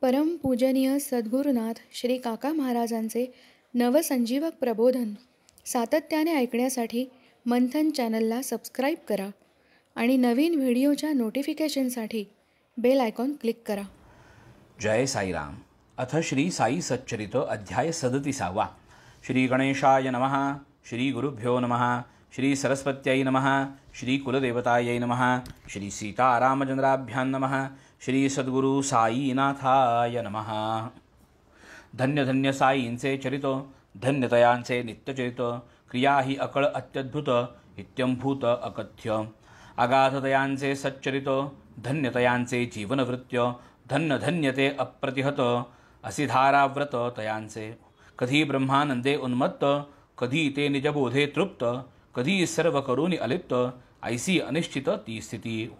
परमपूजनीय सद्गुरुनाथ श्री काका महाराजांचे नवसंजीवक प्रबोधन सातत्याने ऐकण्यासाठी मंथन चॅनलला सबस्क्राईब करा आणि नवीन व्हिडिओच्या नोटिफिकेशनसाठी बेल आयकॉन क्लिक करा. जय साईराम. अथ श्री साई सच्चरित अध्याय 37. श्री गणेशाय नमः. श्री गुरुभ्यो नमः. श्री सरस्वत्यै नमः. श्री कुलदेवतायै नमः. श्री सीतारामचंद्राभ्यां नमः. श्री सद्गुरु साईनाथाय नमः. धन्य धन्य साईंचे चरित, धन्यतयांचे नित्यचरित, क्रिया ही अकळ अत्यद्भुत, इत्यंभूत अकथ्य. अगाधतयांचे सच्चरित, धन्यतयांचे जीवनवृत्य, धन्य धन्यते अप्रतिहत, असी धाराव्रत तयांचे. कधी ब्रह्मानंदे उन्मत्त, कधी ते निजबोधे तृप्त, कधी सर्व करुणी अलिप्त, ऐसी अनिश्चित ती स्थिती.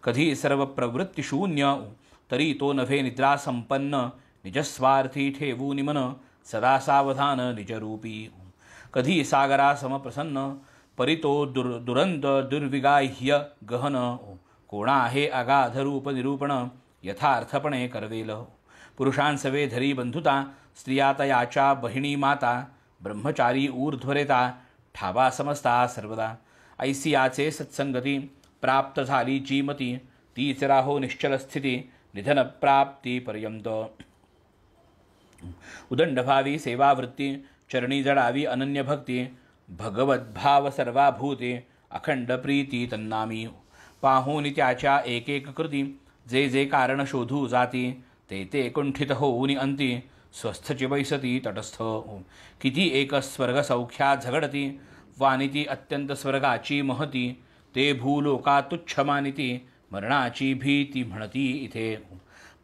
कधी सर्व प्रवृत्ती शून्य, तरी तो नभे निद्रा संपन्न, निजस्वार्थी ठेवूनि मन, सदा सावधान निजरूपी. कधी सागरा समप्रसन्न, परितो दुरंत दुर्विगाह्य गहन, कोणा आहे अगाध रूप निरूपण, यथार्थपणे करवेल. पुरुषांसवे धरी बंधुता, स्त्रिया तयाच्या बहिणी माता, ब्रह्मचारी ऊर्ध्वरेता, ठावा समजता सर्वदा. ऐसियाचे सत्संगती, प्राप्त झाली जी मती, तीच राहो निश्चल स्थिती, निधन प्राप्ती पर्यंत. उदंडभावी सेवावृत्ती, चरणी जडावी अनन्य भक्ती, भगवद्भाव सर्वाभूते, अखंड प्रीती तन्नामी. पाहून त्याच्या एक एक कृती, जे जे कारण शोधू जाती, ते ते कुंठित होऊनी अंती, स्वस्थची बैसती तटस्थ. किती एक स्वर्ग सौख्या झगडती, वानिती अत्यंत स्वर्गाची महती, ते भूलोका तुच्छ मानिती, मरणाची भीती म्हणती इथे.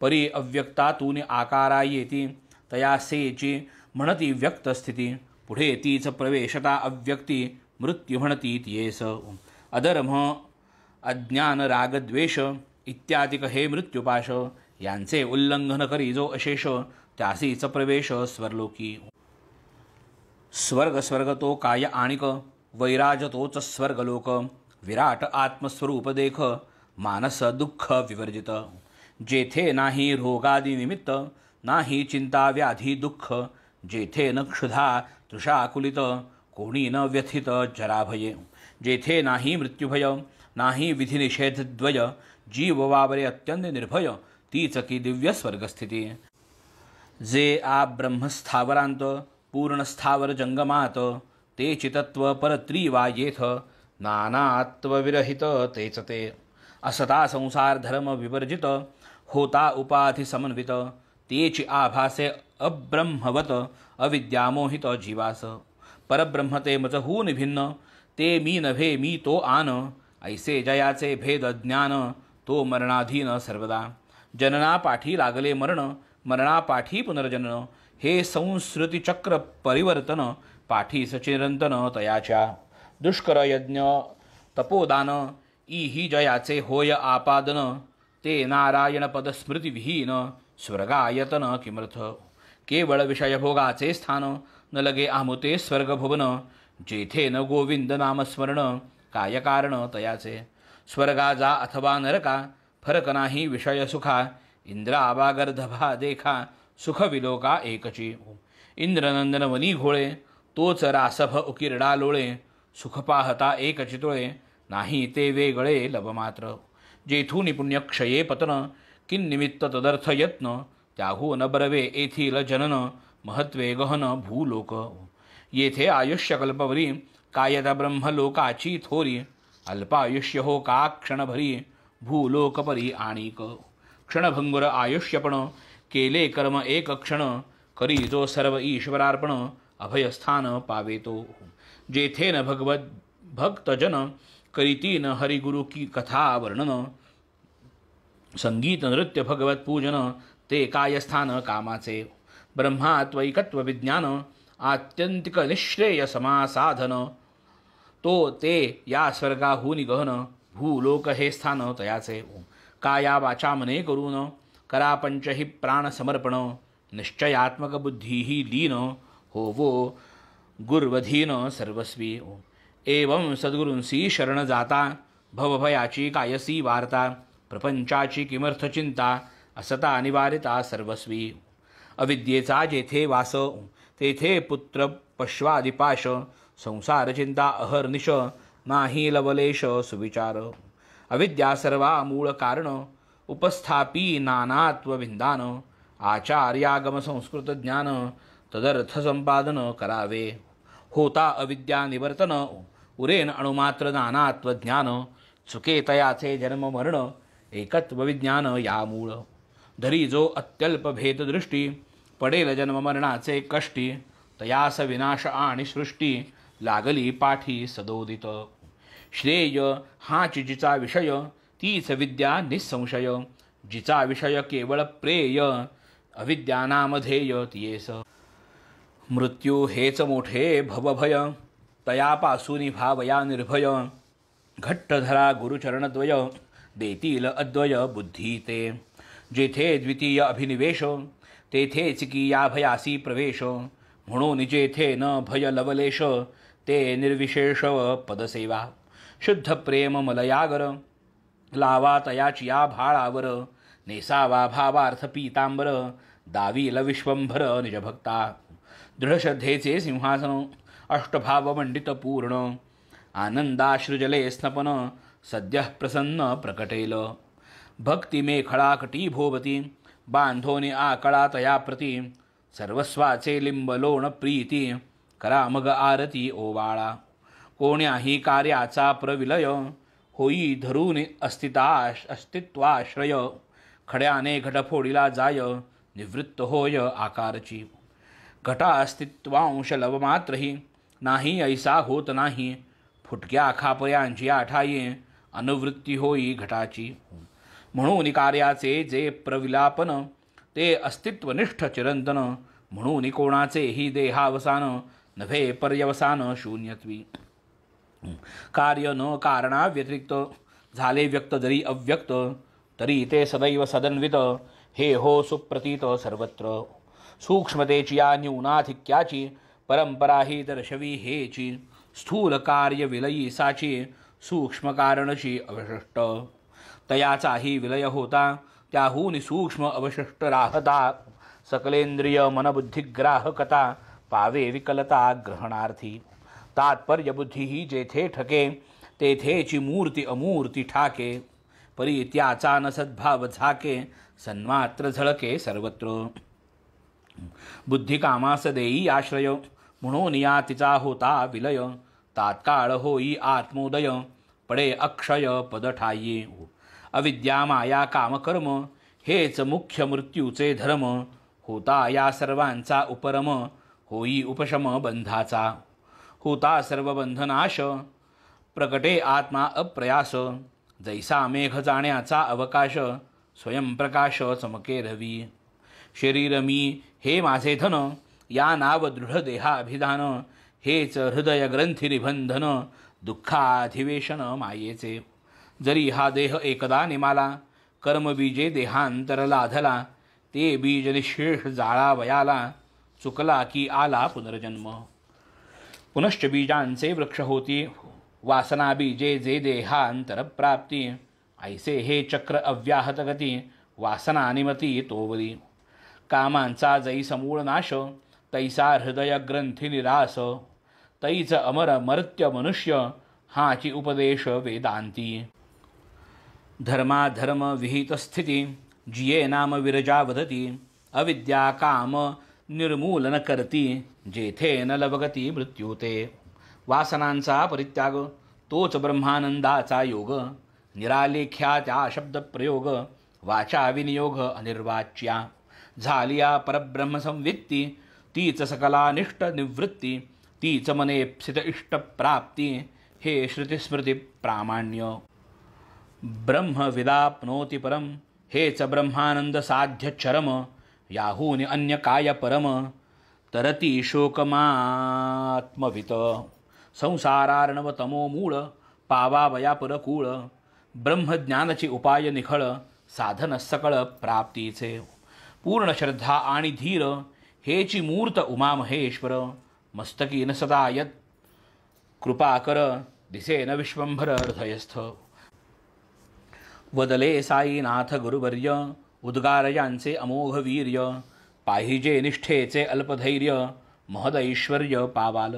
परी अव्यक्तातून आकारा येती, तयासेची म्हणती व्यक्त स्थिती, पुढे तीच प्रवेशता अव्यक्ती, मृत्यू म्हणती तियेस. अधर्म अज्ञान रागद्वेष इत्यादिक हे मृत्युपाश, यांचे उल्लंघन करी जो अशेष, त्यासीच प्रवेश स्वर्लोकी. स्वर्ग स्वर्ग तो काय आणिक, वैराज तोच स्वर्गलोक, विराट आत्मस्वरूप देख, मानस दुःख विवर्जित. जेथे नाही रोगादी निमित्त, नाही चिंता व्याधी दुःख, जेथे न क्षुधा तृषाकुलित, कोणी न व्यथित जराभये. जेथे नाही मृत्युभय, नाही विधिनिषेधद्वय, जीव वावरे अत्यंत निर्भय, तीच की दिव्य स्वर्गस्थिती. जे आ ब्रह्मस्थावरांत, पूर्णस्थावर जंगमात, ते चितत्व परत्रीवा येथ, नानात्वविरहित तेच ते. असता संसार धर्म विवर्जित, होता उपाधी समन्वित, तेची आभासे अब्रह्मवत, अविद्यामोहित जीवास. परब्रह्म ते मज होऊन भिन्न, ते मी नभे मी तो आन, ऐसे जयाचे भेद ज्ञान, तो मरणाधीन सर्वदा. जनना पाठी लागले मरण, मरणापाठी पुनर्जनन, हे संसृतिचक्र परिवर्तन, पाठीस चिरंतन तयाच्या. दुष्कर यज्ञ तपोदान, ई ही जयाचे होय आपादन, ते नारायण पद स्मृती विहीन, स्वर्गायतन किमर्थ. केवळ विषयभोगाचे स्थान, न लगे आमुते स्वर्गभुवन, जेथे न गोविंद नामस्मरण, काय कारण तयाचे. स्वर्गा जा अथवा नरका, फरक नाही विषय सुखा, इंद्रावा गर्धभा देखा, सुख विलोका एकची. इंद्रनंदन वनी घोळे, तोच रासभ उकिरडा लोळे, सुख पाहता एक चितुळे, नाही ते वेगळे लवमात्र. जेथून पुण्यक्षये पतन, किन्निमित्त तदर्थ यत्न, त्याहून बरवे येथील जनन, महत्वे गहन भूलोक. येथे आयुष्य कल्पवरी, कायदा ब्रह्मलोकाची थोरी, अल्पायुष्य हो का क्षणभरी, भूलोकपरी आणिक. क्षणभंगुर आयुष्यपण, केले कर्म एक क्षण, करी जो सर्व ईश्वरार्पण, अभयस्थान पावेतो. जेथे न भगवत भक्तजन, करीतीन हरिगुरु की कथा वर्णन, संगीत नृत्य भगवत पूजन, ते कायस्थान कामाचे. ब्रह्मात्वैकत्व विज्ञान, आत्यंतिक निश्रेय समासाधन, तो ते या स्वर्गाहूनि गहन, भूलोक हे स्थान तयाचे. काया वाचा मने करून, करा पंचही प्राण समर्पण, निश्चयात्मक बुद्धी ही लीन, होवो गुर्वधीन सर्वस्वी. एवं सद्गुरूंसी शरण जाता, भवभयाची कायसी वार्ता, प्रपंचाची किमर्थ चिंता, असता निवारिता सर्वस्वी. अविद्येचा जेथे वास तेथे पुत्र पश्वादिपाश. संसार चिंता अहर्निश नाही लवलेश सुविचार. अविद्या सर्वा मूळ कारण उपस्थापी नानात्व विंदान. आचार्यागम संस्कृत ज्ञान तदर्थ संपादन करावे. होता अविद्या निवर्तन उरेन अणुमात्र नानात्व ज्ञान. चुके तयाचे जन्म मरण एकत्व विज्ञान या मूळ. धरी जो अत्यल्प भेद दृष्टी पडेल जन्म मरणाचे कष्टी. तयास विनाश आणि सृष्टी लागली पाठी सदोदित. श्रेय हाच जिचा विषय तीच विद्या निसंशय. जिचा विषय केवळ प्रेय अविद्या नामधेय तियेस. मृत्यू हेच मोठे भवभय तयापासून भावया निर्भय. घट्ट धरा गुरुचरणद्वय देतील अद्वय बुद्धी ते. जेथे द्वितीय अभिनिवेश तेथेच की या भयासी प्रवेश. म्हणून जेथे न भय लवलेश ते निर्विशेष पदसेवा. शुद्ध प्रेम मलयागर लावा तयाची या भाळावर. नेसावा भावार्थ पीतांबर दावील विश्वंभर निजभक्ता. दृढश्रद्धेचे सिंहासन अष्टभाव मंडित पूर्ण. आनंदाश्रुजले स्नपन सद्यः प्रसन्न प्रकटेल. भक्ती मेखळा कटी भोवती बांधोनी आकळा तया प्रती. सर्वस्वाचे लिंब लोण प्रीती करा मग आरती ओवाळा. कोण्याही कार्याचा प्रविलय होई धरून अस्तित्वाश्रय. खड्याने घटफोडीला जाय निवृत्त होय आकारची. घटा अस्तित्वांश लवमात्रही नाही ऐसा होत नाही. फुटक्या खापयांची आठाई अनुवृत्ती होई घटाची. म्हणून कार्याचे जे प्रविलापन ते अस्तित्वनिष्ठ चिरंतन. म्हणून कोणाचेही देहावसान नव्हे पर्यवसान शून्यत्वी. कार्य न कारणाव्यतिरिक्त झाले व्यक्त जरी अव्यक्त तरी ते सदैव सदन्वित. हे हो सुप्रतीत सर्वत्र. सूक्ष्मतेची या न्यूनाधिक्याची परंपरा ही दर्शवी हेची. स्थूल कार्य विलयी साची सूक्ष्म कारणची अवशिष्ट. तयाचाही विलय होता त्याहून सूक्ष्म अवशिष्ट राहता. सकलेंद्रिय मनबुद्धिग्राहकता पावे विकलता ग्रहणार्थी. तात्पर्य बुद्धी ही जेथे ठके तेथेची मूर्ती अमूर्ती ठाके. परी त्याचा न सद्भाव झाके सन्मात्र झळके सर्वत्र. बुद्धी कामास देई आश्रय म्हणून या तिचा होता विलय. तात्काळ होई आत्मोदय पडे अक्षय पद ठाई. अविद्या माया कामकर्म हेच मुख्य मृत्यूचे धर्म. होता या सर्वांचा उपरम होई उपशम बंधाचा. होता सर्व बंधनाश प्रकटे आत्मा अप्रयास. जैसा मेघ जाण्याचा अवकाश स्वयंप्रकाश चमके रवी. शरीर मी हे माझे धन या नाव दृढ देहाभिधान. हेच हृदय ग्रंथी निबंधन दुःखाधिवेशन मायेचे. जरी हा देह एकदा निमाला कर्मबीजे देहांतर लाधला. ते बीज निशेष जाळा वयाला चुकला की आला पुनर्जन्म. पुनश्च बीजांचे वृक्ष होती वासना बीजे जे देहांतर प्राप्ती. ऐसे हे चक्र अव्याहत गती वासना निमती तोवरी. कामांचा जै समूळ नाश तैसा हृदय ग्रंथी निरास. तैच अमर मर्त्य मनुष्य हाची उपदेश वेदांती. धर्माधर्म विहित स्थिती जिये नाम विरजा वदती. अविद्या काम निर्मूलन करती जेथे न लवगती मृत्युते. वासनांचा परित्याग तोच ब्रह्मानंदाचा योग. निरालेख्या त्या शब्दप्रयोग वाचा विनियोग अनिर्वाच्या. झालिया परब्रह्म संवित्ती तीच सकलानिष्ट निवृत्ती. तीच मनेप्सित इष्टप्राप्ती हे श्रुतिस्मृती प्रामाण्य. ब्रह्म विदाप्नोति परम हेच ब्रह्मानंद साध्य चरम. याहून अन्य काय परम तरती शोकमात्मवित. संसारार्णव तमो मूळ पावावया परकूळ. ब्रह्मज्ञानाची उपाय निखळ साधन सकळ प्राप्तीचे. पूर्ण श्रद्धा आणि धीर हेची मूर्त उमा महेश्वर. मस्तकीन सदा यत कृपा कर दिसेन विश्वंभर हृदयस्थ. वदले साईनाथ गुरुवर्य उद्गार यांचे अमोघ वीर्य, पाहिजे निष्ठेचे अल्पधैर्य, महदैश्वर्य पावाल,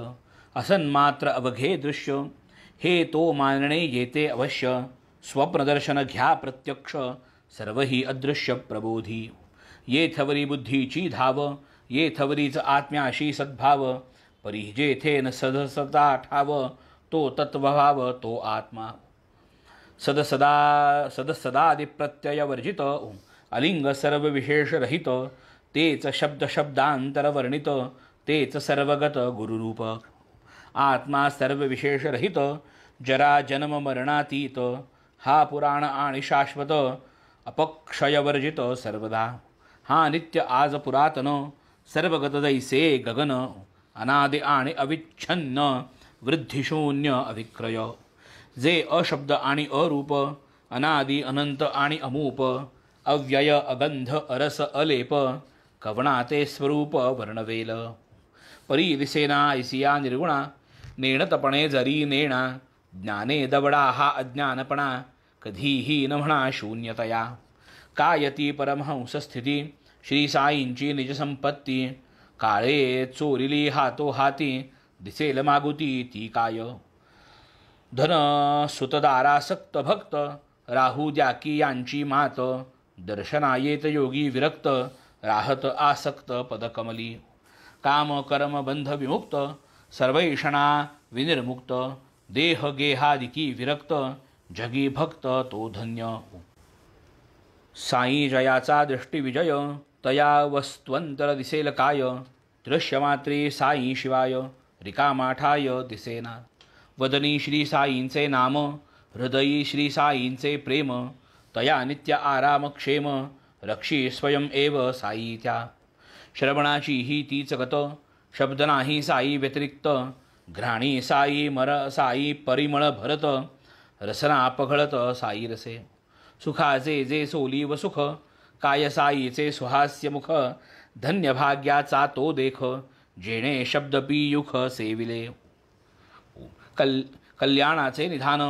असन्मात्र अवघे दृश्य, हे तो मानणे येते अवश्य, स्वप्नदर्शन घ्या प्रत्यक्ष, सर्वही अदृश्य प्रबोधी, येथवरी बुद्धीची धाव, येथवरीच आत्म्याशी सद्भाव, परी जेथेन सदसदा ठाव, तो तत्वभाव तो आत्मा, सदसदादि प्रत्यय वर्जित, अलिंग सर्व विशेष रहित, तेच शब्द शब्दांतर वर्णित, तेच सर्वगत गुरुरूप, आत्मा सर्व विशेष रहित, जरा जन्म मरणातीत, हा पुराण आणि शाश्वत, अपक्षयवर्जित सर्वदा, हा नित्य आज पुरातन, सर्वगत दैसे गगन, अनादि आणि अविच्छिन्न, वृद्धिशून्य अविक्रय, जे अशब्द आणि अरूप, अनादि अनंत आणि अमूप, अव्यय अगंध अरस अलेप, कवणा ते स्वरूप वर्णवेल, परी दिसेना ऐसिया निर्गुणा, नेणतपणे जरी नेणा, ज्ञाने दवडा हा अज्ञानपणा, कधीही न म्हणा शून्यतया, कायती परमहंस स्थिती, श्री साईंची निजसंपत्ती, काळे चोरिली हातो हाती, दिसेल मागुती ती काय, धन सुतदारासक्त भक्त, राहू द्याकी यांची मात, दर्शना येत योगी विरक्त, राहत आसक्त पदकमली, काम कर्म बंध विमुक्त, सर्वैषणा विनिर्मुक्त, देह गेहादिकी विरक्त, जगी भक्त तो धन्य, साई जयाचा दृष्टिविजय, तया वस्त्वंतर दिसेल काय, दृश्यमात्रे साई शिवाय, रिकामाठाय दिसेना, वदनी श्री साईंचे नाम, हृदयी श्री साईंचे प्रेम, तया नित्य आराम क्षेम, रक्षी स्वयं एव साई त्या, श्रवणाची ही तीच गत, शब्द नाही साई व्यतिरिक्त, घ्राणी साई साई परिमळ भरत, रसना पघळत साई रसे, सुखाचे जे सोली व सुख, काय साईचे सुहास्य मुख, धन्य भाग्याचा तो देख, जेणे शब्द पियुख सेविले, कल्याणाचे निधान,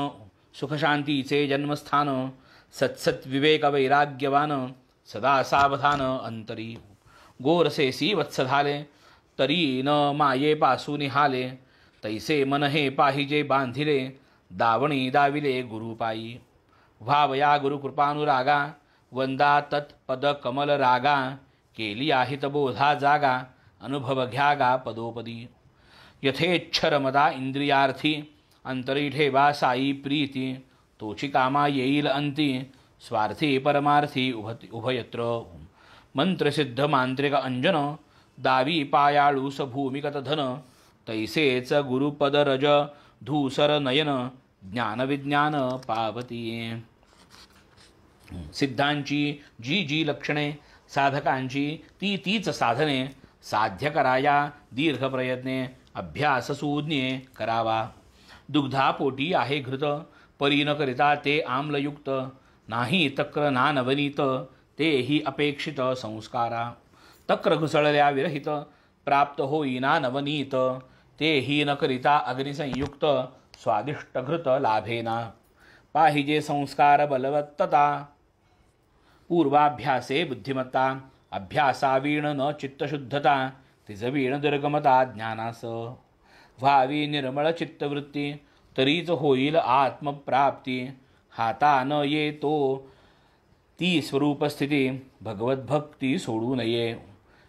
सुखशांतीचे जन्मस्थान, सत्सत विवेक वैराग्यवान, सदा सावधान अंतरी, गोरसेसी वत्स झाले, तरी न माये पासू निहाले, तैसे मन हे पाहिजे बांधिले, दावणी दाविले गुरुपायी, व्हावया गुरुकृपानुरागा, वंदा तत्पद कमल रागा, केली आहित बोधा जागा, अनुभव घ्यागा पदोपदी, यथेच्छरमदा इंद्रियार्थी, अंतरी ठेवा साई प्रीती, तोची कामा येईल अंती, स्वार्थी परमार्थी उभयत्र, मंत्रसिद्ध मांत्रिक अंजन, दावी पायाळूस भूमिगत धन, तैसेच गुरुपद रज धूसर नयन, ज्ञान विज्ञान पावती, सिद्धांची जी जी लक्षणे, साधकांची ती तीच साधने, साध्य कराया दीर्घ प्रयत्ने, अभ्यास सुज्ञे करावा, दुग्धापोटी आहे घृत, परी न करिता ते आम्लयुक्त, नाही तक्र ना नवनीत, तेही अपेक्षित संस्कारा, तक्र घुसळल्या विरहित, प्राप्त होईना नवनीत, तेही न करिता अग्निसंयुक्त, स्वादिष्ट घृत लाभेना, पाहिजे संस्कार बलवत्तता, पूर्वाभ्यासे बुद्धिमत्ता, अभ्यासावीण न चित्तशुद्धता, तिजवीण दुर्गमता ज्ञानास, व्हावी निर्मळ चित्तवृत्ती, तरीच होईल आत्मप्राप्ती, हाता न येतो ती स्वरूपस्थिती, भगवद्भक्ती सोडू नये,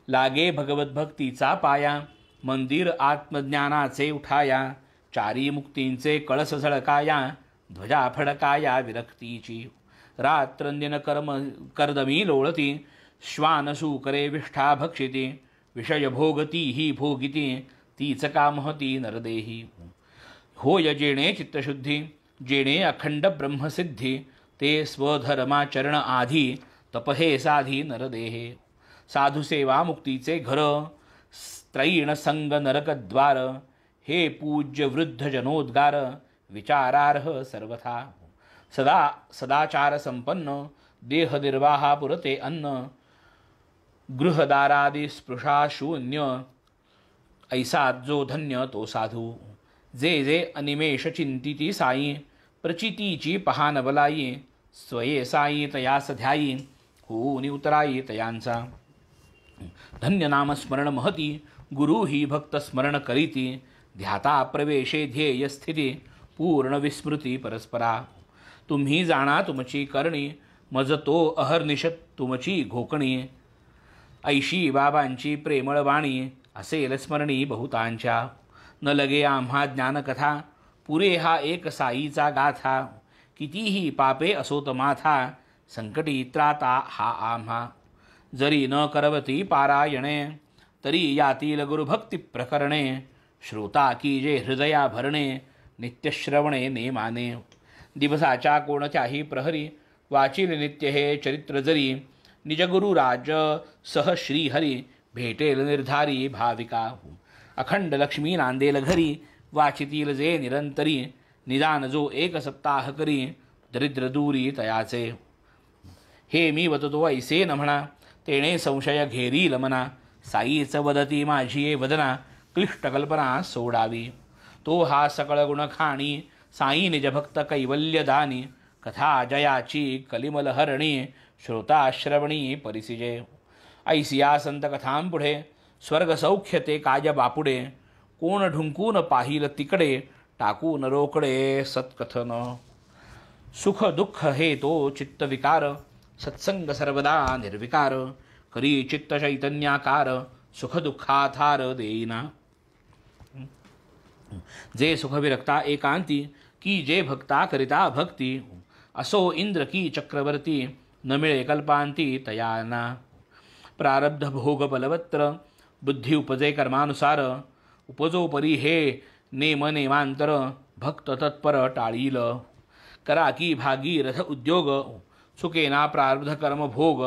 लागे भगवद्भक्तीचा पाया, मंदिर आत्मज्ञानाचे उठाया, चारी मुक्तींचे कळस झळकाया, ध्वजा फडकाया विरक्तीची, रात्रंदिन कर्दमी लोळती, श्वान सुकरे विष्ठा भक्षिती, विषय भोगती ही भोगिती, तीच कामहती नरदेही, होय जेणे चित्तशुद्धी, जेणे अखंड ब्रह्मसिद्धी, ते स्वधर्माचरण आधी, तपहे साधी नरदेहे, साधुसेवा मुक्तीचे घर, स्त्रैण संग नरकद्वार, हे पूज्य वृद्ध जनोद्गार, विचारार्ह सर्वथा, सदाचार संपन्न, देह निर्वाहा पुरते अन्न, गृहदारादि स्पृशा शून्य, ऐसा जो धन्य तो साधू, जे जे अनिमेष चिंतिती साई, प्रचितीची पहा नवलाई, स्वये साई तयास ध्यायी, होऊन उतराई तयांचा. धन्य नामस्मरण महती गुरु ही भक्त स्मरण करीती. ध्याता प्रवेशे ध्येय स्थिती पूर्ण विस्मृती परस्परा. तुम्ही जाणा तुमची करणी मज तो अहर्निशत तुमची घोकणी. ऐशी बाबांची प्रेमळ वाणी असेल स्मरणी बहुतांच्या. न लगे आम्हा ज्ञानकथा पुरे हा एक साईचा गाथा. कितीही पापे असोत माथा संकटी त्राता हा आम्हा. जरी न करवती पारायणे तरी यातील गुरुभक्ती प्रकरणे. श्रोता की जे हृदया भरणे नित्यश्रवणे नेमाने. दिवसाच्या कोणत्याही प्रहरी वाचिल नित्य हे चरित्र जरी. निजगुरुराज सह श्रीहरी भेटेल निर्धारी भाविका. अखंड लक्ष्मी नांदेल घरी वाचितील जे निरंतरी. निदान जो एक सप्ताह करी दरिद्र दूरी तयाचे. हे मी वततो ऐसे न म्हणा तेणे संशय घेरील मना. साईच वदती माझी ये वदना क्लिष्ट कल्पना सोडावी. तो हा सकळ गुण खाणी साई निज भक्त कैवल्यदानी. कथा जयाची कलिमल हरणी श्रोता श्रवणी परिसिजे. ऐसिया संत कथांपुढे स्वर्ग सौख्य ते काज बापुडे. कोण ढुंकून पाहिल तिकडे टाकून रोकडे सत्कथन. सुख दुःख हे तो चित्त विकार सत्संग सर्वदा निर्विकार. करी चित्त चैतन्याकार सुख दुःखाथार देईना. जे सुख विरक्ता एकांती की जे भक्ता करिता भक्ती. असो इंद्र की चक्रवर्ती न मिळे कल्पांती तयाना. प्रारब्ध भोग बलवत्र बुद्धी उपजे कर्मानुसार. उपजो परी हे नेम नेमांतर भक्त तत्पर टाळील. करा की भागीरथ उद्योग सुकेना प्रारब्ध कर्म भोग.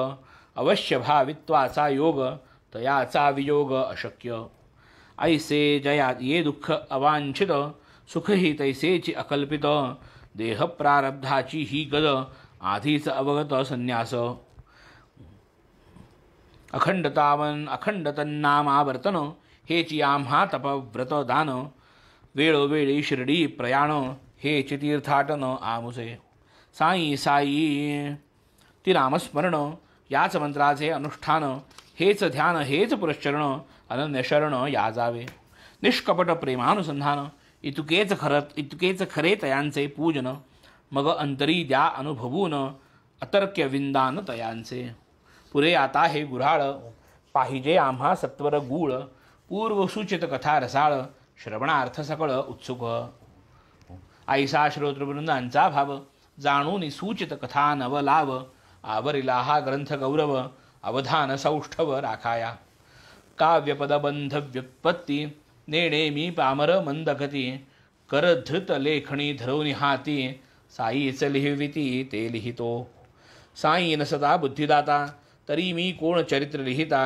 अवश्य भावित्वाचा योग तयाचा वियोग अशक्य. ऐसे जया ये दुःख अवांछित सुख ही तैसेची अकल्पित. देह प्रारब्धाची ही गद आधीच अवगत संन्यास. अखंड तन्नामावर्तन हेची आम्हा तपव्रत दान. वेळोवेळी शिर्डी प्रयाण हेची तीर्थाटन आमुसे. साई साई ती नामस्मरण याच मंत्राचे अनुष्ठान. हेच ध्यान हेच पुरश्चरण अनन्य शरण या जावे. निष्कपट प्रेमानुसंधान इतकेच खरे तयांचे पूजन. मग अंतरी द्या अनुभवून अतर्क्य विंदान तयांचे. पुरे आता हे गुऱ्हाळ पाहिजे आम्हा सत्वर गूळ. पूर्वसूचित कथा रसाळ श्रवणार्थ सकळ उत्सुक. ऐसा श्रोतृवृंदांचा भाव जाणून सूचित कथा नवलाव. आवरिला हा ग्रंथ गौरव अवधान सौष्ठव राखाया. काव्यपदबंध व्युत्पत्ती नेणे मी पामर मंदगती. करधृत लेखणी धरवणी हाती साईच लिहिविती ते लिहितो. साई नसता बुद्धिदाता तरी मी कोण चरित्र लिहिता.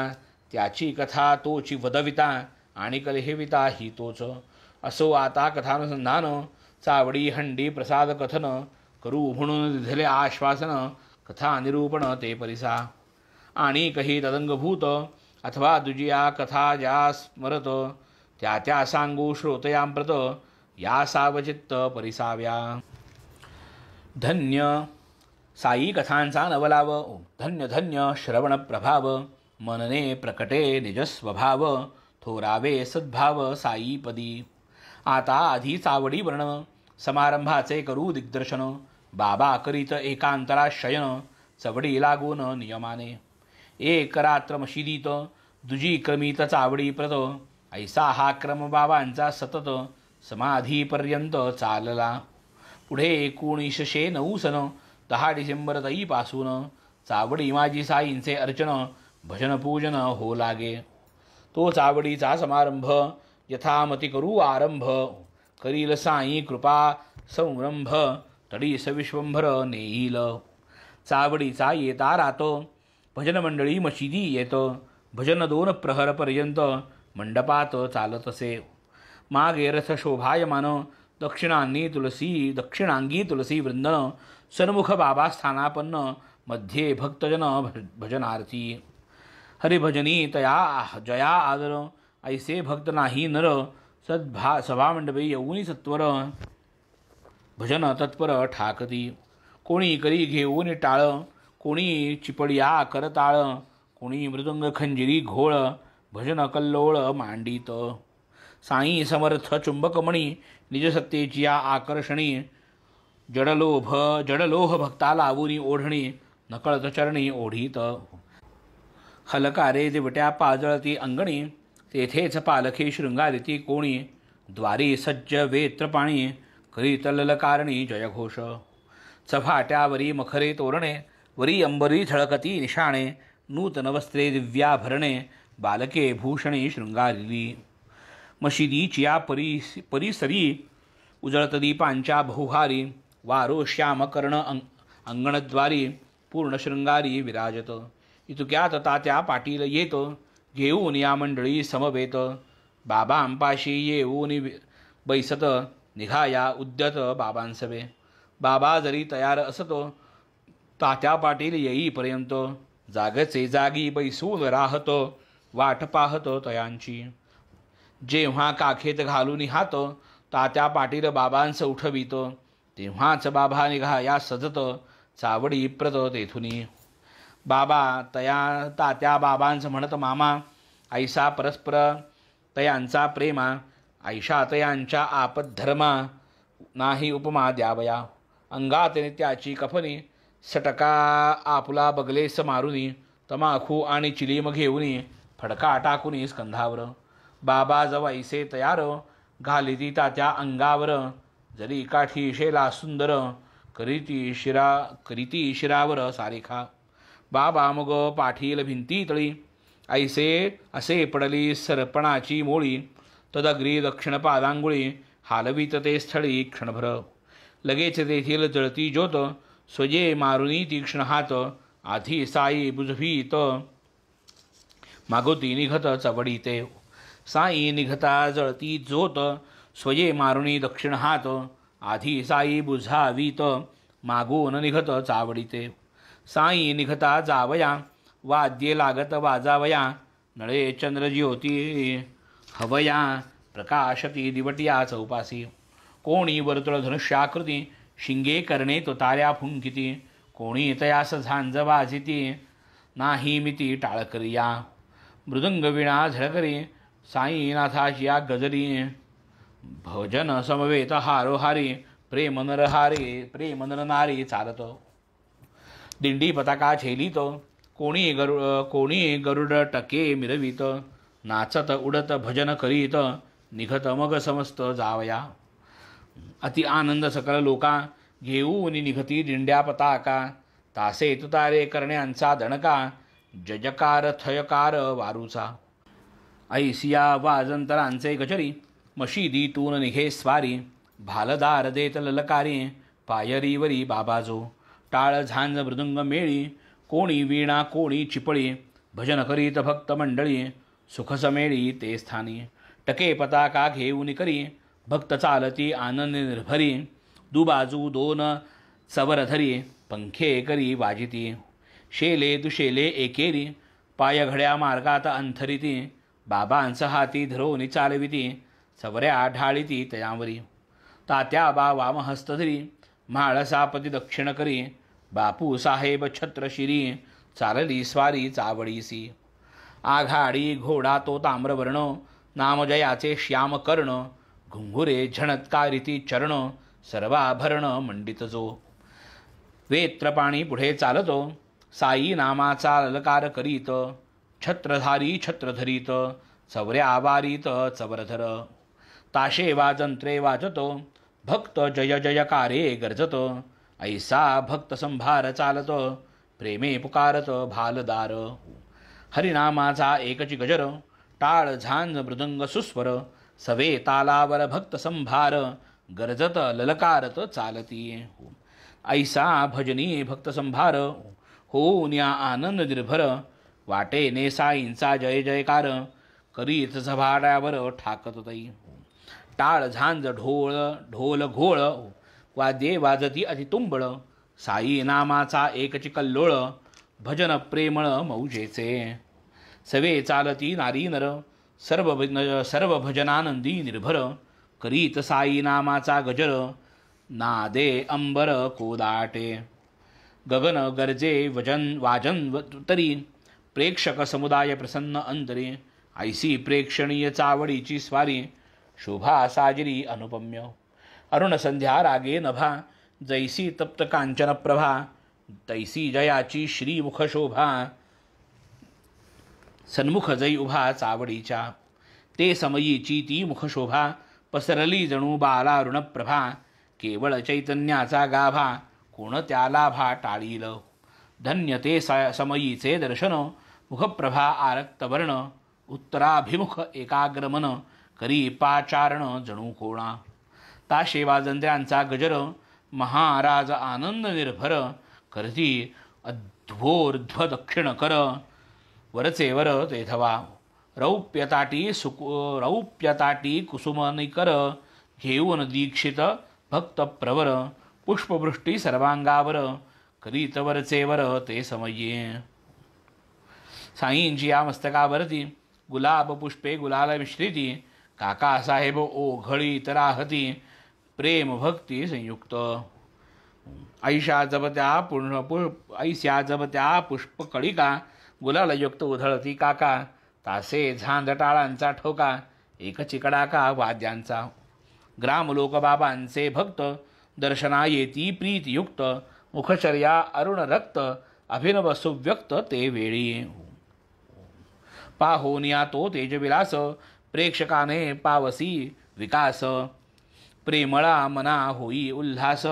त्याची कथा तोची वदविता आणि लिहिविता ही तोच. असो आता कथानुसंधान चावडी हंडी प्रसाद कथन. करू म्हणून दिधले आश्वासन कथा निरूपण ते परिसा. आणि कही तदंगभूत अथवा दुजिया कथा ज्या स्मरत. त्या सांगू श्रोतयांप्रत या सावचित्त परिसाव्या. धन्य साई कथांचा नवलाव. धन्य धन्य श्रवण प्रभाव. मनने प्रकटे निजस्वभाव. थोरावे सद्भाव साईपदी. आता आधी चावडी वर्णन समारंभाचे करू दिग्दर्शन. बाबा करीत एकांतरा शयन चवडी लागून नियमाने. एक रात्र मशिदीत दुजी क्रमित चावडी प्रत. ऐसा हा क्रम बाबांचा सतत समाधीपर्यंत चालला. पुढे 1909 सन 10 डिसेंबर पासून चावडी माझी साईंचे अर्चन भजन पूजन हो लागे. तो चावडीचा समारंभ यथामती करू आरंभ. करील साई कृपा संरंभ तडीस विश्वंभर नेईल. चावडीचा येता रातो भजन मंडळी मशिदी येत. भजन 2 प्रहरपर्यंत मंडपात चालत असे. मागे रथ शोभायमान दक्षिणांगी तुलसी वृंदन. सन्मुख बाबा स्थानापन्न मध्ये भक्तजन भजनार्थी. हरिभजनी तया जया आदर. ऐसे भक्त नाही नर सभामंडपी येऊनी सत्वर. भजन तत्पर ठाकती. कोणी करी घेऊन टाळ कोणी चिपळ्या करताळ, कोणी मृदंग खंजिरी घोळ, भजन कल्लोळ मांडित. साई समर्थ चुंबकमणी, निजसत्तेची या आकर्षणी, जडलोह भक्ता लावूनी ओढणी, नकळत चरणी ओढीत. हलकारे दिवट्या पाजळती अंगणी, तेथेच पालखी शृंगारिती कोणी, द्वारी सज्ज वेत्रपाणी, करीत ललकारणी जयघोष. चव्हाट्यावरी मखरे तोरणे, वरी अंबरी झळकती निशाणे, नूतन वस्त्रे दिव्याभरणे, बालके भूषणी शृंगारिली. मशिदीची या परिसरी, उजळत दीपांच्या बहुहारी, वारो श्यामकर्ण अंगणद्वारी, पूर्ण शृंगारी विराजत. इतक्यात तात्या पाटील येत, घेऊन या मंडळी समवेत, बाबांपाशी येऊन बैसत, निघाया उद्यत बाबांसवे. बाबा जरी तयार असत, तात्या पाटील येईपर्यंत, जागचे जागी बैसून राहत, वाट पाहत तयांची. जेव्हा काखेत घालून हात, तात्या पाटील बाबांस उठवित, तेव्हाच बाबा निघाया सजत, चावडी प्रत तेथुनी. बाबा तात्या बाबांस म्हणत मामा, ऐसा परस्पर तयांचा प्रेमा, ऐशा तयांच्या आपद्धर्मा, नाही उपमा द्यावया. अंगात त्याची कफनी, सटका आपुला बगलेस मारुनी, तमाखू आणि चिलीम घेऊनी, फडका टाकुनी स्कंधावर. बाबा जवैसे तयार, घालिती तात्या अंगावर, जरी काठी शेला सुंदर, करीती शिरावर सारेखा. बाबा मग पाठील भिंती तळी, असे पडली सरपणाची मोळी, तदग्री दक्षिण पादांगुळी, हालवीत ते स्थळी क्षणभर. लगेच तेथील जळती ज्योत, स्वजे मारुनी तीक्ष्ण हात, आधी साई बुजवीत, मागोती निघत चवडीते. साई निघता जळती ज्योत, स्वजे मारुनी दक्षिण हात, आधी साई बुझावीत, मागून निघत चावडीते. साई निघता जावया, वाद्ये लागत वाजावया, नळे चंद्र ज्योती हवया, प्रकाशती दिवटिया चौपासी. कोणी वर्तुळ धनुष्याकृती, शिंगे करणे तो ताऱ्या फुंकिती, कोणी तयास झांज वाजिती, नाही मिती टाळकरिया. मृदंग विणा झळकरी, साईनाथाची गजरी, भजन समवेत हारोहारी, प्रेम नरनारी चालत. दिंडी पताका झेलीत, कोणी गरुड टके मिरवित, नाचत उडत भजन करीत, निघत मग समस्त जावया. अति आनंद सकल लोका, घेऊन निघती दिंड्या पताका, तासे तुतारे करण्यांचा दणका, जजकार थयकार वारूचा. ऐसिया वाजंतरांचे गजरी, मशिदीतून निघे स्वारी, भालदार देत ललकारी, पायरीवरी बाबाजो. टाळ झांज मृदुंग मेळी, कोणी वीणा कोणी चिपळी, भजन करीत भक्त मंडळी, सुख समेळी ते स्थानी. टके पताका घेऊन करी, भक्त चालती आनंद निर्भरी, दुबाजू दोन चवरधरी, पंखे करी वाजिती. शेले दुशेले एकेरी, पायघड्या मार्गात अंथरिती, बाबांच हाती धरोनी चालविती, चवऱ्या ढाळीती तयांवरी. तात्या बा वामहस्त धरी, म्हाळसापती दक्षिण करी, बापू साहेब छत्र शिरी, चालली स्वारी चावडीसी. आघाडी घोडा तो ताम्रवर्ण, नामजयाचे श्याम कर्ण, घुंगुरे झणत्कारिती चरण, सर्वाभरण मंडित जो. वेत्रपाणी पुढे चालतो, साई नामाचा ललकार करीत, छत्रधारी छत्र धरीत, चवऱ्या वारीत चवरधर. ताशे वाजंत्रे वाजतो, भक्त जय जयकारे गर्जत, ऐसा भक्त संभार चालत, प्रेमे पुकारत भालदार. हरिनामाचा एकची गजर, टाळ झांज मृदंग सुस्वर, सवे तालावर भक्त संभार, गरजत ललकारत चालती. ऐसा भजनी भक्त संभार, होऊन या आनंद निर्भर, वाटे ने साईंचा जय जयकार, करीत झभाड्यावर ठाकत तई. टाळ झांज ढोल घोळ, वाद्ये वाजती अतितुंबळ, साई नामाचा एकची कल्लोळ, भजन प्रेमळ मौजेचे. सवे चालती नारी नर, सर्व भजनानंदी निर्भर, करीत साई नामाचा गजर, नादे अंबर कोदाटे. गगन गरजे वाजन तरी प्रेक्षक समुदाय प्रसन्न अंतरी ऐसी प्रेक्षणीय चावडीची स्वारी शोभा साजिरी अनुपम्य अरुण संध्या रागे नभा जैसी तप्त कांचन प्रभा तैसी जयाची श्रीमुख शोभा सन्मुख जै उभा चावडीच्या ते समयीची ती मुखशोभा पसरली जणू बाला ऋणप्रभा केवळ चैतन्याचा गाभा कोण त्या लाभा टाळील धन्य ते समयीचे दर्शन मुखप्रभा आरक्तवर्ण उत्तराभिमुख एकाग्रमन करी पाचारण जणू कोणा ताशे वाजंत्र्यांचा गजर महाराज आनंद निर्भर करती अध्वोर्ध्व दक्षिण कर वरचे वर तेथवा रौप्यताटी कुसुमनिकर घेऊन दीक्षित भक्त प्रवर पुष्पवृष्टी सर्वांगावर करीत वरचे वर ते समये साईंची या मस्तकावरती गुलाब पुष्पे गुलाल मिश्रिती काकासाहेब ओघळी तराहती प्रेम भक्ती संयुक्त ऐशा जबत्या पुष्पकळिका गुलालयुक्त उधळती काका तासे झांजटाळांचा ठोका एक चिकडाका वाद्यांचा ग्रामलोक बाबांचे भक्त दर्शना येती प्रीतयुक्त मुखचर्या अरुण रक्त अभिनव सुव्यक्त ते वेळी पाहोनिया तो तेजविलास प्रेक्षकाने पावसी विकास प्रेमळा मना होई उल्हास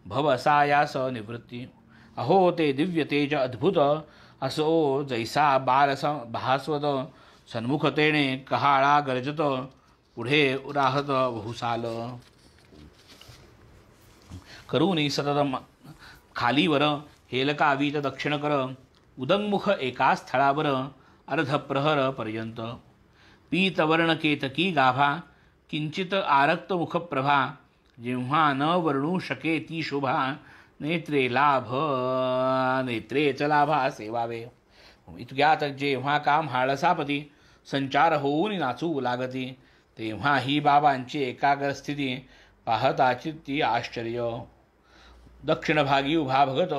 भवसायास निवृत्ती अहो ते दिव्य तेज अद्भुत असो जैसा बालस भास्वत सन्मुख तेणे कहाळा गर्जत पुढे राहत बहुसाल करुणी सतत खालीवर हेलकावीत दक्षिण कर उदंगमुख एका स्थळावर अर्धप्रहर पर्यंत पीतवर्ण केतकी गाभा किंचित आरक्त मुखप्रभा जेव्हा न वर्णू शके ती शोभा नेत्रे लाभा सेवावे इतक्यात जेव्हा काम हाळसापती संचार होऊन नाचू लागती तेव्हा ही बाबांची एकाग्र स्थिती पाहताची ती आश्चर्य दक्षिण भागी उभा भगत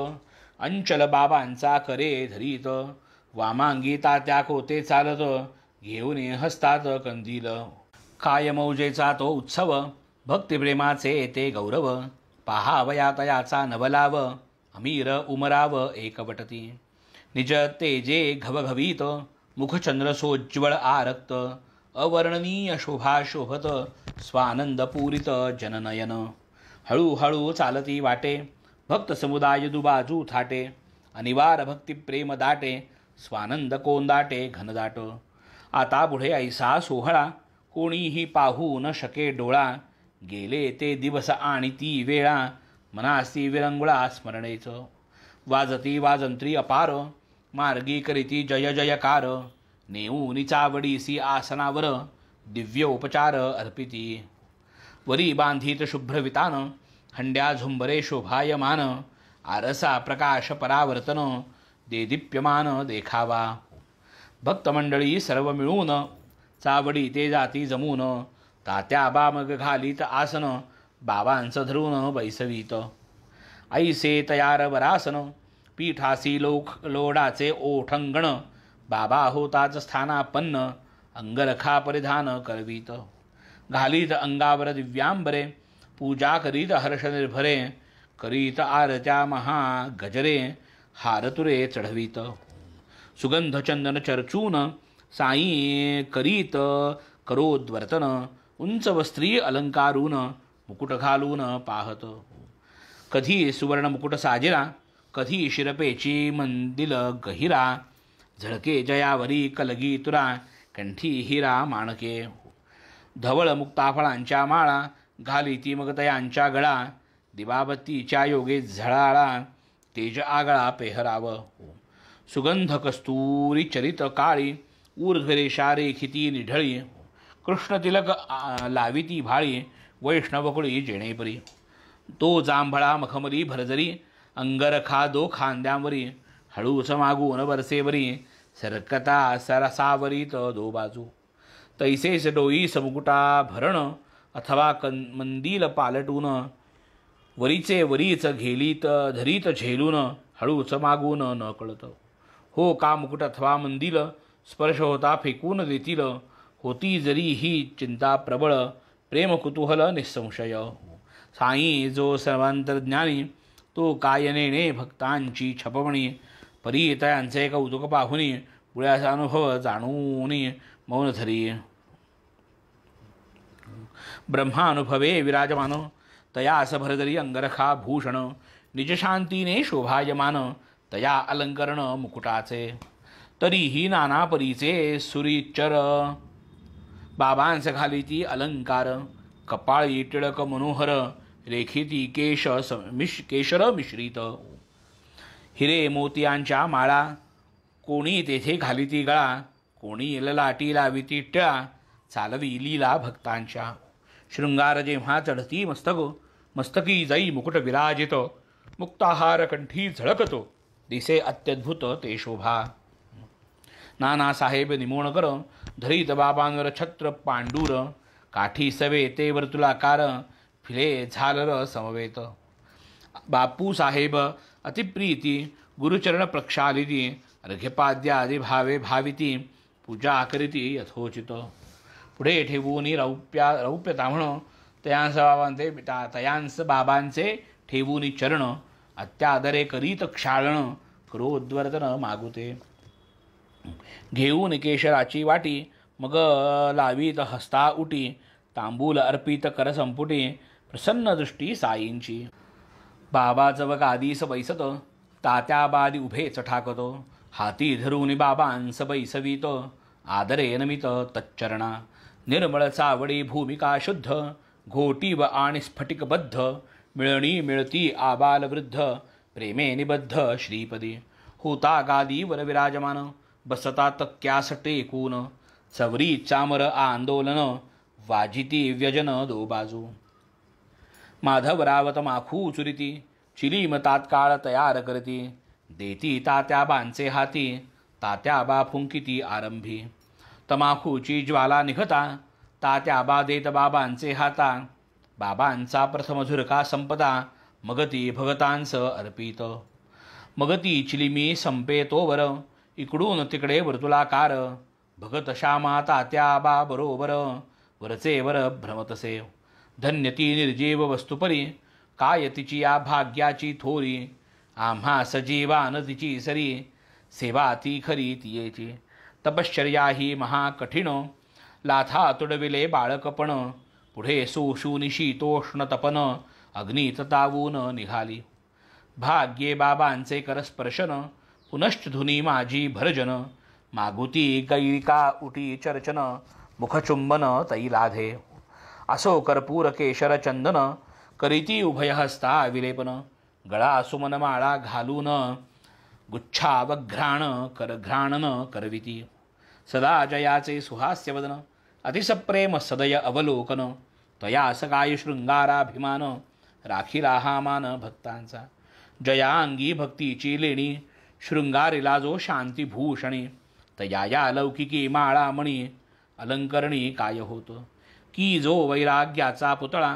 अंचल बाबांचा करे धरीत वामांगी तात्या कोते चालत घेऊन हस्तात कंदील काय मौजेचा तो उत्सव भक्तिप्रेमाचे ते गौरव पाहावयातयाचा नवलाव अमीर उमराव एकवटती निज तेजे घवघवीत मुखचंद्र सोज्वळ आरक्त अवर्णनीय शोभा शोभत स्वानंद पूरित जननयन हळूहळू चालती वाटे भक्त समुदाय दुबाजू थाटे अनिवार भक्ती प्रेम दाटे स्वानंद कोंदाटे घनदाट आता पुढे ऐसा सोहळा कोणीही पाहू न शके डोळा गेले ते दिवस आणि ती वेळा मनासी विरंगुळा स्मरणेच वाजती वाजंत्री अपार मार्गी करीती जय जयकार नेऊनी चावडीसी आसनावर दिव्योपचार अर्पिती वरी बांधित शुभ्रवितान हंड्या झुंबरे शोभायमान आरसा प्रकाश परावर्तन देदीप्यमान देखावा भक्तमंडळी सर्व मिळून चावडी ते जाती जमून तात्या बामग घालीत आसन बाबांचं धरून बैसवीत ऐसे तयार वरासन पीठासी लोडाचे ओठंगण बाबा होताच स्थानापन्न अंगरखा परिधान करवीत घालीत अंगावर दिव्यांबरे पूजा करीत हर्ष निर्भरे करीत आरत्या महागजरे हारतुरे चढवीत सुगंध चंदन चर्चून साई करीत करोद्वर्तन उंच वस्त्री अलंकारून मुकुट घालून पाहत कधी सुवर्ण मुकुट साजिरा कधी शिरपेची मंदिल गहिरा झळके जयावरी कलगी तुरा कंठी हिरा माणके धवळ मुक्ताफळांच्या माळा घाली ती मगतयांच्या गळा दिवाबत्तीच्या योगे झळाळा तेज आगळा पेहराव सुगंध कस्तुरी चरित काळी ऊर्ध्वरेषा रेखिती निढळी कृष्ण तिलक लाविती भाळी वैष्णवकुळी जेणेपरी तो जांभळा मखमली भरजरी अंगरखा दो खांद्यांवरी हळूच मागून वरसेवरी सरकता सरसावरीत दो बाजू तैसेच डोई समुकुटा भरण अथवा मंदिल पालटून वरीचे वरीच घेलीत धरीत झेलून हळूच मागून न कळत. हो का मुकुट अथवा मंदिल, स्पर्श होता फेकून देतील. होती जरी ही चिंता प्रबळ, प्रेम कुतूहल निसंशय. साई जो सर्वांतर्ज्ञानी, तो काय नेणे भक्तांची छपवणी. परी तयांचे कौतुक पाहुनी, पुळ्याचा अनुभव जाणूनी मौन धरी. ब्रह्मानुभवे विराजमान, तयास भरदरी अंगरखा भूषण. निजशांतीने शोभायमान, तया अलंकरण मुकुटाचे. तरीही नाना परीचे सुरीचर, बाबांस घालिती अलंकार. कपाळी टिळक मनोहर, रेखिती केशर मिश्रित. हिरे मोतियांच्या माळा, कोणी तेथे घालिती गळा. कोणी ललाटी लाविती टिळा, चालवी लीला भक्तांच्या. शृंगार जेव्हा चढती मस्तकी जाई मुकुट विराजित. मुक्ताहार कंठी झळकतो, दिसे अत्यद्भुत ते शोभा. नानासाहेब निमोणकर, धरीत बाबांवर छत्र पांडूर. काठी सवे ते वर्तुलाकार, फिले झालर समवेत. बापूसाहेब अतिप्रीती, गुरुचरण प्रक्षालिती. अर्घ्यपाद्यादी भावे भाविती, पूजा करीती यथोचित. पुढे ठेवून रौप्य ताम्हण, तयांस बाबांचे ठेवून चरण. अत्यादरे करीत क्षाळण, क्रोद्वर्तन मागुते. घेऊन केशराची वाटी, मग लावीत हस्ता उटी. तांबूल अर्पित कर संपुटी, प्रसन्न दृष्टी साईंची. बाबा जवगादीस बैसत, तात्या बादी उभेच ठाकतो. हाती धरून बाबांस बैसवीत, आदरे नमित तच्चरणा. निर्मळ चावडी भूमिका शुद्ध, घोटीव आणि स्फटिकबद्ध. मिळणी मिळती आबाल वृद्ध, प्रेमे निबद्ध श्रीपदी. होता गादीवर विराजमान, बसता तक्क्यास टेकून. चवरी चामर आंदोलन, वाजिती व्यजन दो बाजू. माधव रावत माखू चुरिती, चिलीम तात्काळ तयार करती. देती तात्या बांचे हाती, तात्या बा फुंकिती आरंभी. तमाखूची ज्वाला निघता, तात्या बा देत बाबांचे हाता. बाबांचा प्रथम झुरका संपदा, मगती भगतांस अर्पित. मगती चिलिमी संपे तोवर, इकडून तिकडे वर्तुलाकार. भगत श्यामा तात्या बा बरोबर, वरचे वर भ्रमतसे. धन्य ती निर्जीव वस्तुपरी, काय तिची या भाग्याची थोरी. आम्हा सजीवान तिची सरी, सेवा ती खरी तियेची. तपश्चर्या ही महाकठीण, लाथा तुडविले बाळकपण. पुढे सोशून शीतोष्ण तपन, अग्नीत तावून निघाली. भाग्ये बाबांचे करस्पर्शन, पुनश्च धुनी माझी भरजन. मागुती कैरिका उटी चर्चन, मुखचुंबन तैलाधे. असो कर्पूर केशर चंदन, करीती उभयहस्ता विलेपन. गळा सुमन माळा घालून, गुच्छावघ्राण करघ्राणन करविती. सदा जयाचे सुहास्यवदन, अतिसप्रेम सदय अवलोकन. तया सकाय शृंगाराभिमान, राखिला हा मान भक्तांचा. जयांगी भक्तीची लेणी, शृंगारिला जो शांतीभूषणी. तया या लौकिकी माळामणी, अलंकरणी काय होत. की जो वैराग्याचा पुतळा,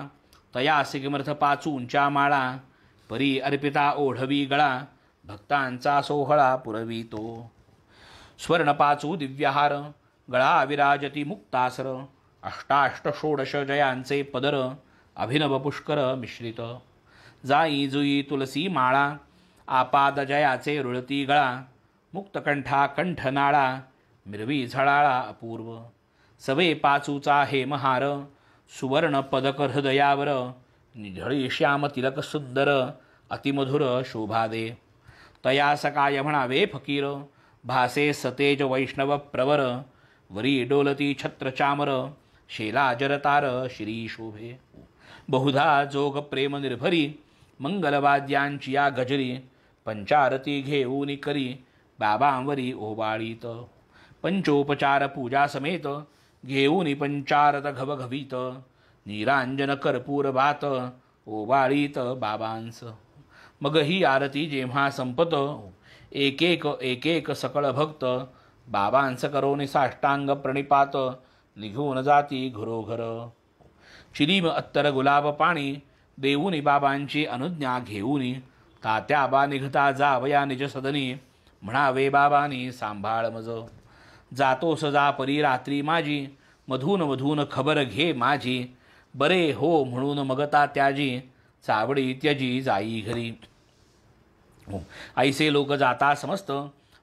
तया सिगमर्थ पाचूंच्या माळा. परी अर्पिता ओढवी गळा, भक्तांचा सोहळा पुरवितो. स्वर्ण पाचू दिव्यहार, गळा विराजती मुक्तासर. अष्टाष्ट षोडश जयांचे पदर, अभिनव पुष्कर मिश्रित. जाई जुई तुलसी माळा, आपाद जयाचे रुळती गळा. मुक्तकंठा कंठनाळा, मिरवी झळाळा अपूर्व. सवे पाचूचा हेमहार, सुवर्ण पदक हृदयावर. निझळी श्याम तिलक सुंदर, अतिमधुर शोभा दे. तया सकाय म्हणावे फकीर, भासे सतेज वैष्णव प्रवर. वरी डोलती छत्र चामर, शेला जरतार श्री शोभे. बहुधा जोग प्रेम निर्भरी, मंगलवाद्यांची या गजरी. पंचारती घेऊन करी, बाबांवरी ओवाळीत. पंचोपचार पूजा समेत, घेऊन पंचारत घवघवीत. निरांजन कर्पूर भात, ओवाळीत बाबांस. मग ही आरती जेव्हा संपत, एक एक सकळ भक्त. बाबांस करोनी साष्टांग प्रणिपात, निघून जाती घरोघर. चिलीम अत्तर गुलाब पाणी, देऊनी बाबांची अनुज्ञा घेऊनी. तात्याबा निघता जावया निज सदनी, म्हणावे बाबांनी सांभाळ मज. जातोस जा परी रात्री माझी, मधून मधून खबर घे माझी. बरे हो म्हणून मगता त्याजी, चावडी त्यजी जाई घरी. ऐसे लोक जाता समस्त,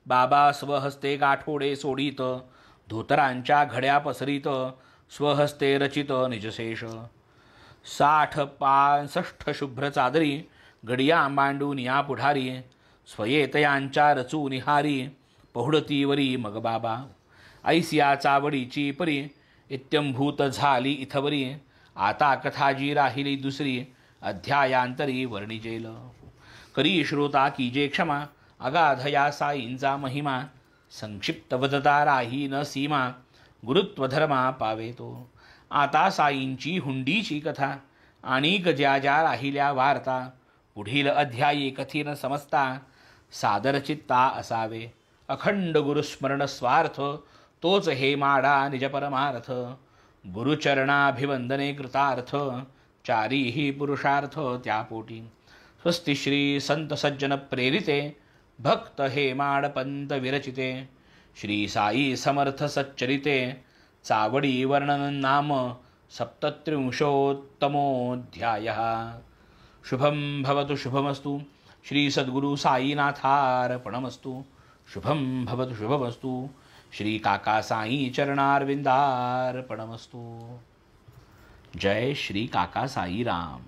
बाबा स्वहस्ते गाठोडे सोडित. धोतरांच्या घड्या पसरीत, स्वहस्ते रचित निजशेष. 60-65 शुभ्र चादरी, घडिया मांडून या पुढारी. स्वयेतयांच्या रचू निहारी, पहुडतीवरी मग बाबा. ऐसिया चावडीची परी, इत्यंभूत झाली इथवरी. आता कथा जी राहिली दुसरी, अध्यायांतरी वर्णिजेल. करी श्रोता कीजे क्षमा, अगाध या साईंचा महिमा. संक्षिप्त वदता राही न सीमा, गुरुत्वधर्मा पावे तो. आता साईंची हुंडीची कथा, आणिक ज्या ज्या राहिल्या वार्ता. पुढील अध्यायी कथीन समजता, सादर चित्ता असावे. अखंड गुरुस्मरण स्वार्थ, तोच हे माडा निज परमार्थ. गुरुचरणाभिवंदने कृतार्थ, चारीही पुरुषार्थ त्यापोटी. स्वस्ति श्री संत सज्जन प्रेरिते, भक्त हे माडपंत विरचिते. श्री साई समर्थ सच्चरिते, चावडी वर्णन नाम 37तमोऽध्यायः. शुभं भवतु शुभमस्तु. श्री सद्गुरु साईनाथार्पणमस्तु. शुभं भवतु शुभमस्तु. श्री काका साई चरणारविंदार्पणमस्तु. जय श्री काका साई राम.